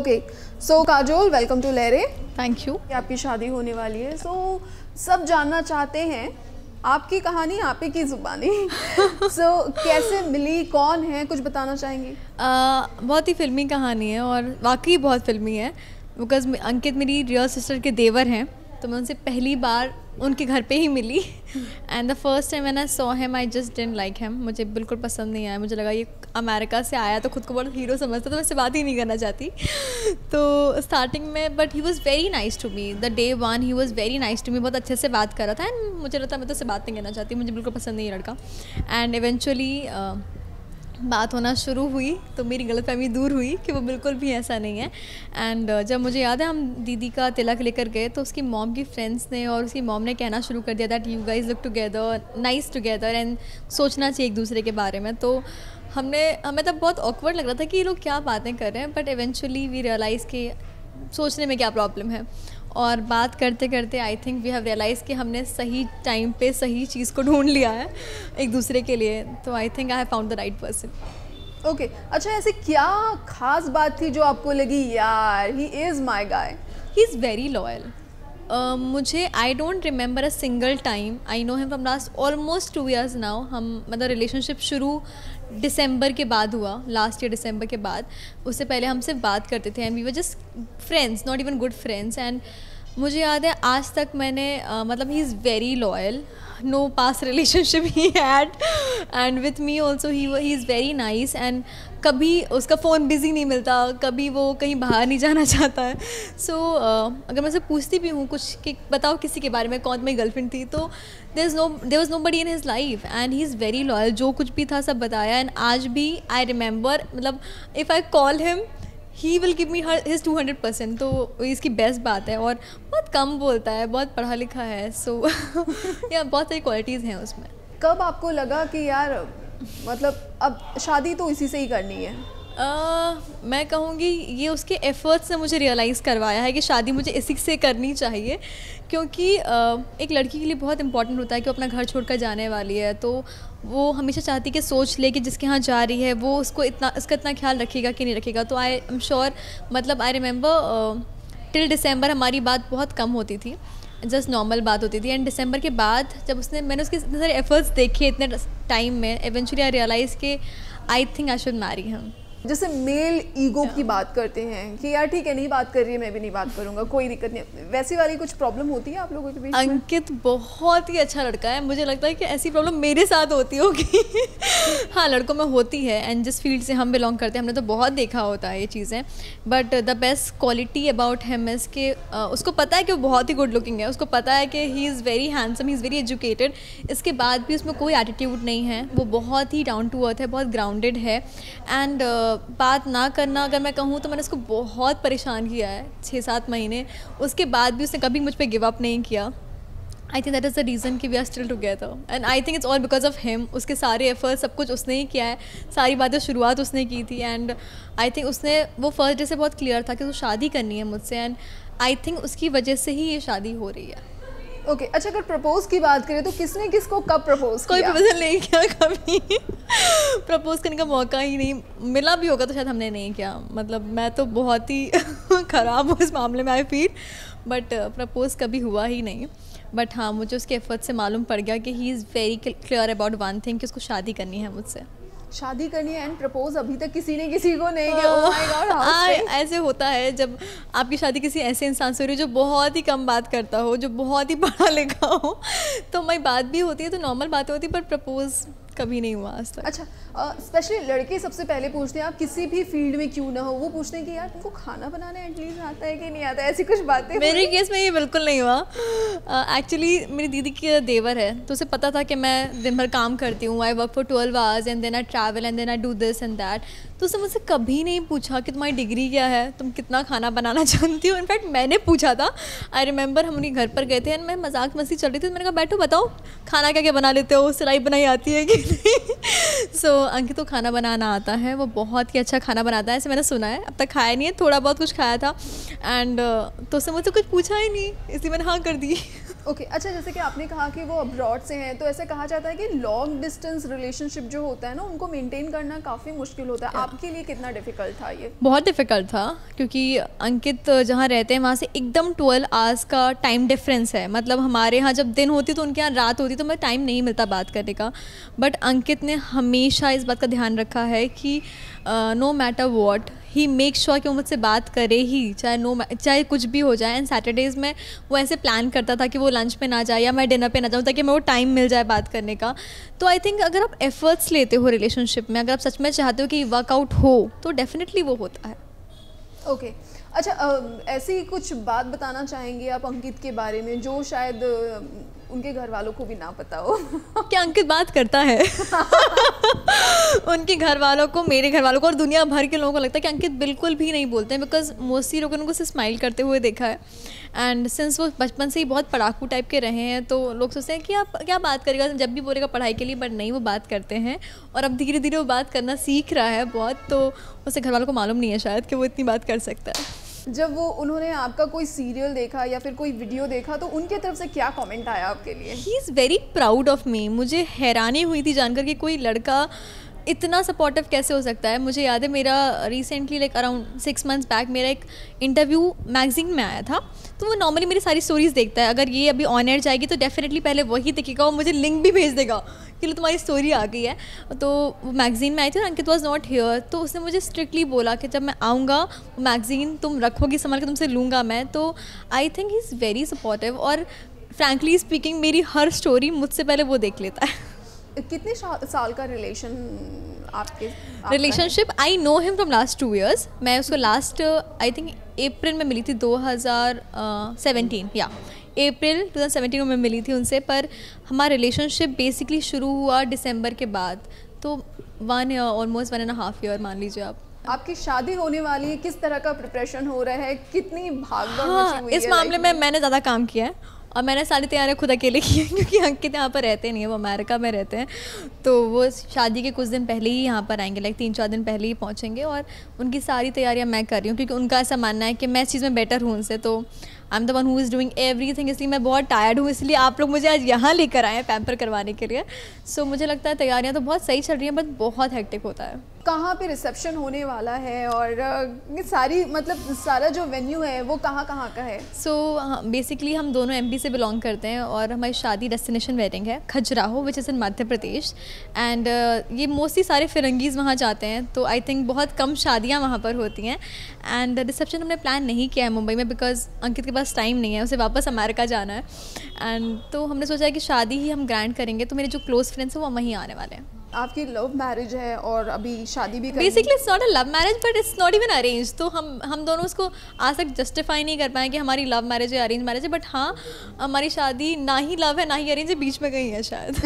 Okay, so Kajol, welcome to Lehren. Thank you. आपकी शादी होने वाली है, सो सब जानना चाहते हैं आपकी कहानी, आप ही की ज़ुबानी। सो कैसे मिली, कौन है, कुछ बताना चाहेंगी? बहुत ही फ़िल्मी कहानी है और वाकई बहुत फ़िल्मी है, बिकॉज अंकित मेरी रियल सिस्टर के देवर हैं, तो मैं उनसे पहली बार उनके घर पे ही मिली and the first time when I saw him I just didn't like him. मुझे बिल्कुल पसंद नहीं आया, मुझे लगा ये अमेरिका से आया तो खुद को बहुत हीरो समझता, तो मैं इससे बात ही नहीं करना चाहती। तो स्टार्टिंग में but he was very nice to me, the day one he was very nice to me, बहुत अच्छे से बात कर रहा था एंड मुझे लगता मैं तो उससे बात नहीं करना चाहती, मुझे बिल्कुल पसंद नहीं है लड़का। एंड इवेंचुअली बात होना शुरू हुई तो मेरी गलतफहमी दूर हुई कि वो बिल्कुल भी ऐसा नहीं है। एंड जब मुझे याद है हम दीदी का तिलक लेकर गए तो उसकी मॉम की फ्रेंड्स ने और उसकी मॉम ने कहना शुरू कर दिया that you guys look together, nice together and सोचना चाहिए एक दूसरे के बारे में। तो हमें तब बहुत ऑकवर्ड लग रहा था कि ये लोग क्या बातें कर रहे हैं, बट इवेंचुअली वी रियलाइज़ कि सोचने में क्या प्रॉब्लम है। और बात करते करते I think we have realise कि हमने सही टाइम पे सही चीज़ को ढूंढ लिया है एक दूसरे के लिए, तो I think I have found the right person. Okay, अच्छा ऐसे क्या खास बात थी जो आपको लगी यार he is my guy? He is very loyal. मुझे I don't remember a single time, I know him from last almost 2 years now. हम मतलब रिलेशनशिप शुरू दिसंबर के बाद हुआ, लास्ट ईयर दिसंबर के बाद। उससे पहले हम सिर्फ बात करते थे and we were just friends, not even good friends. And मुझे याद है आज तक मैंने मतलब he is very loyal, no past relationship he had and with me also he is very nice. And कभी उसका फ़ोन बिज़ी नहीं मिलता, कभी वो कहीं बाहर नहीं जाना चाहता है। सो अगर मैं उसे पूछती भी हूँ कुछ कि बताओ किसी के बारे में, कौन मेरी गर्लफ्रेंड थी, तो there was nobody in his life and he is very loyal. जो कुछ भी था सब बताया एंड आज भी आई रिमेंबर, मतलब if I call him he will give me his 200%, तो इसकी बेस्ट बात है। और बहुत कम बोलता है, बहुत पढ़ा लिखा है, सो या बहुत सारी क्वालिटीज़ हैं उसमें। कब आपको लगा कि यार मतलब अब शादी तो इसी से ही करनी है? मैं कहूँगी ये उसके एफ़र्ट्स ने मुझे रियलाइज़ करवाया है कि शादी मुझे इसी से करनी चाहिए, क्योंकि एक लड़की के लिए बहुत इंपॉर्टेंट होता है कि वो अपना घर छोड़कर जाने वाली है, तो वो हमेशा चाहती कि सोच ले कि जिसके यहाँ जा रही है वो उसका इतना ख्याल रखेगा कि नहीं रखेगा। तो आई एम श्योर, मतलब आई रिमेंबर टिल दिसंबर हमारी बात बहुत कम होती थी, जस्ट नॉर्मल बात होती थी। एंड दिसंबर के बाद जब मैंने उसके इतने सारे एफर्ट्स देखे इतने टाइम में, इवेंचुअली आई रियलाइज़ कि I think I should marry him. जैसे मेल ईगो की बात करते हैं कि यार ठीक है नहीं बात कर रही है, मैं भी नहीं बात करूंगा, कोई दिक्कत नहीं, वैसी वाली कुछ प्रॉब्लम होती है आप लोगों के बीच में? अंकित बहुत ही अच्छा लड़का है, मुझे लगता है कि ऐसी प्रॉब्लम मेरे साथ होती होगी। हाँ, लड़कों में होती है एंड जिस फील्ड से हम बिलोंग करते हैं हमने तो बहुत देखा होता है ये चीज़ें, but the best quality about him is कि उसको पता है कि वो बहुत ही गुड लुकिंग है, उसको पता है कि ही is very handsome, he is very educated, इसके बाद भी उसमें कोई एटीट्यूड नहीं है, वो बहुत ही डाउन टू अर्थ है, बहुत ग्राउंडेड है। एंड बात ना करना अगर मैं कहूँ तो मैंने उसको बहुत परेशान किया है 6-7 महीने, उसके बाद भी उसने कभी मुझ पे गिव अप नहीं किया। I think that is the reason कि we are still together and I think it's all because of him. उसके सारे एफर्ट्स सब कुछ उसने ही किया है, सारी बातें शुरुआत उसने की थी एंड आई थिंक उसने वो फर्स्ट डे से बहुत क्लियर था कि उसको शादी करनी है मुझसे एंड आई थिंक उसकी वजह से ही ये शादी हो रही है। ओके, अच्छा अगर प्रपोज की बात करें तो किसने किसको कब प्रपोज कोई किया? प्रपोजल नहीं किया कभी। प्रपोज करने का मौका ही नहीं मिला, भी होगा तो शायद हमने नहीं किया, मतलब मैं तो बहुत ही ख़राब हूँ इस मामले में आई फील, बट प्रपोज कभी हुआ ही नहीं। बट हाँ, मुझे उसके एफर्ट से मालूम पड़ गया कि ही is very clear about one thing कि उसको शादी करनी है मुझसे। शादी करनी है एंड प्रपोज अभी तक किसी ने किसी को नहीं किया। Oh my God, how strange. ऐसे होता है जब आपकी शादी किसी ऐसे इंसान से हो रही है जो बहुत ही कम बात करता हो, जो बहुत ही पढ़ा लिखा हो, तो हमारी बात भी होती है, तो नॉर्मल बातें होती है, पर प्रपोज कभी नहीं हुआ आज तक। अच्छा, स्पेशली लड़के सबसे पहले पूछते हैं, आप किसी भी फील्ड में क्यों ना हो, वो पूछते हैं कि यार तुमको खाना बनाना एटलीस्ट आता है कि नहीं आता है, ऐसी कुछ बातें। मेरे केस में ये बिल्कुल नहीं हुआ। एक्चुअली मेरी दीदी की देवर है, तो उसे पता था कि मैं दिन भर काम करती हूँ, I work for 12 hours and then I travel and then I do this and that, तो उसने मुझसे कभी नहीं पूछा कि तुम्हारी डिग्री क्या है, तुम कितना खाना बनाना जानती हो। इनफैक्ट मैंने पूछा था, आई रिमेंबर हम उनके घर पर गए थे एंड मैं मजाक मस्ती चल रही थी, तो मैंने कहा बैठो बताओ खाना क्या क्या बना लेते हो, सिलाई बनाई आती है कि नहीं। सो अंकित को खाना बनाना आता है, वो बहुत ही अच्छा खाना बनाता है, ऐसे मैंने सुना है, अब तक खाया नहीं है, थोड़ा बहुत कुछ खाया था एंड तो उसने मुझसे कुछ पूछा ही नहीं, इसलिए मैंने हाँ कर दी। ओके अच्छा, जैसे कि आपने कहा कि वो अब्रॉड से हैं, तो ऐसे कहा जाता है कि लॉन्ग डिस्टेंस रिलेशनशिप जो होता है ना, उनको मेंटेन करना काफ़ी मुश्किल होता है। आपके लिए कितना डिफ़िकल्ट था ये? बहुत डिफ़िकल्ट था, क्योंकि अंकित जहाँ रहते हैं वहाँ से एकदम 12 आवर्स का टाइम डिफरेंस है। मतलब हमारे यहाँ जब दिन होती तो उनके यहाँ रात होती, तो मैं टाइम नहीं मिलता बात करने का। बट अंकित ने हमेशा इस बात का ध्यान रखा है कि no matter what he make sure कि वो मुझसे बात करे ही, चाहे कुछ भी हो जाए। एंड सैटरडेज़ में वो ऐसे प्लान करता था कि वो लंच पे ना जाए या मैं डिनर पे ना जाऊँ, ताकि मैं वो टाइम मिल जाए बात करने का। तो आई थिंक अगर आप एफर्ट्स लेते हो रिलेशनशिप में, अगर आप सच में चाहते हो कि वर्कआउट हो, तो डेफिनेटली वो होता है। ओके अच्छा, ऐसी कुछ बात बताना चाहेंगे आप अंकित के बारे में जो शायद उनके घर वालों को भी ना पता हो? क्या अंकित बात करता है? उनके घर वालों को, मेरे घर वालों को और दुनिया भर के लोगों को लगता है कि अंकित बिल्कुल भी नहीं बोलते हैं, बिकॉज मोस्टली लोगों ने उनको स्माइल करते हुए देखा है। एंड सिंस वो बचपन से ही बहुत पढ़ाकू टाइप के रहे हैं, तो लोग सोचते हैं कि आप क्या बात करेगा जब भी बोलेगा पढ़ाई के लिए, बट नहीं, वो बात करते हैं। और अब धीरे धीरे वो बात करना सीख रहा है बहुत, तो उसे घर वालों को मालूम नहीं है शायद कि वो इतनी बात कर सकता है। जब वो उन्होंने आपका कोई सीरियल देखा या फिर कोई वीडियो देखा, तो उनके तरफ से क्या कमेंट आया आपके लिए? ही is very proud of me. मुझे हैरानी हुई थी जानकर कि कोई लड़का इतना सपोर्टिव कैसे हो सकता है। मुझे याद है मेरा recently like around 6 months back मेरा एक इंटरव्यू मैगजीन में आया था, तो वो नॉर्मली मेरी सारी स्टोरीज़ देखता है। अगर ये अभी ऑन एयर जाएगी तो डेफिनेटली पहले वही देखेगा और मुझे लिंक भी भेज देगा कि लो तुम्हारी स्टोरी आ गई है। तो वो मैगज़ीन में आई थी और अंकित वॉज नॉट हियर, तो उसने मुझे स्ट्रिक्टली बोला कि जब मैं आऊँगा वो मैगज़ीन तुम रखोगी संभाल के, तुमसे लूँगा मैं। तो I think he is very supportive, और फ्रैंकली स्पीकिंग मेरी हर स्टोरी मुझसे पहले वो देख लेता है। कितने साल का relationship? I know him from last 2 years। मैं उसको लास्ट आई थिंक अप्रैल में मिली थी 2017, या अप्रैल 2017 में मिली थी उनसे। पर हमारा रिलेशनशिप बेसिकली शुरू हुआ दिसंबर के बाद, तो 1 year, ऑलमोस्ट 1.5 year मान लीजिए आप। आपकी शादी होने वाली है, किस तरह का प्रिपरेशन हो रहा है, कितनी भागदौड़ मची हाँ, हुई है? इस मामले में मैंने ज़्यादा काम किया है और मैंने सारी तैयारियां खुद अकेले की हैं, क्योंकि अंकित यहाँ पर रहते नहीं है, वो अमेरिका में रहते हैं। तो वो शादी के कुछ दिन पहले ही यहाँ पर आएंगे, लाइक 3-4 दिन पहले ही पहुँचेंगे, और उनकी सारी तैयारियां मैं कर रही हूँ, क्योंकि उनका ऐसा मानना है कि मैं इस चीज़ में बेटर हूँ उनसे। तो I am the one who is doing everything, इसलिए मैं बहुत टायर्ड हूँ, इसलिए आप लोग मुझे आज यहाँ लेकर आए हैं पैम्पर करवाने के लिए। सो मुझे लगता है तैयारियाँ तो बहुत सही चल रही हैं, बट बहुत हेक्टिक होता है। कहाँ पे रिसेप्शन होने वाला है, और ये सारी मतलब सारा जो वेन्यू है वो कहाँ का है? सो बेसिकली हम दोनों एमपी से बिलोंग करते हैं, और हमारी शादी डेस्टिनेशन वेडिंग है Khajuraho, which is in Madhya Pradesh. And ये मोस्टली सारे फिरंगीज़ वहाँ जाते हैं, तो आई थिंक बहुत कम शादियाँ वहाँ पर होती हैं। एंड रिसेप्शन हमने प्लान नहीं किया है मुंबई में, बिकॉज अंकित के पास टाइम नहीं है, उसे वापस अमेरिका जाना है। एंड तो हमने सोचा है कि शादी ही हम ग्रैंड करेंगे, तो मेरे जो क्लोज़ फ्रेंड्स हैं वो वहीं आने वाले हैं। आपकी लव मैरिज है और अभी शादी भी basically it's not a love marriage, but it's not even arrange. तो हम दोनों उसको आज तक जस्टिफाई नहीं कर पाए कि हमारी लव मैरिज है अरेंज मैरिज है, बट हाँ हमारी शादी ना ही लव है ना ही अरेंज है, बीच में कहीं है शायद।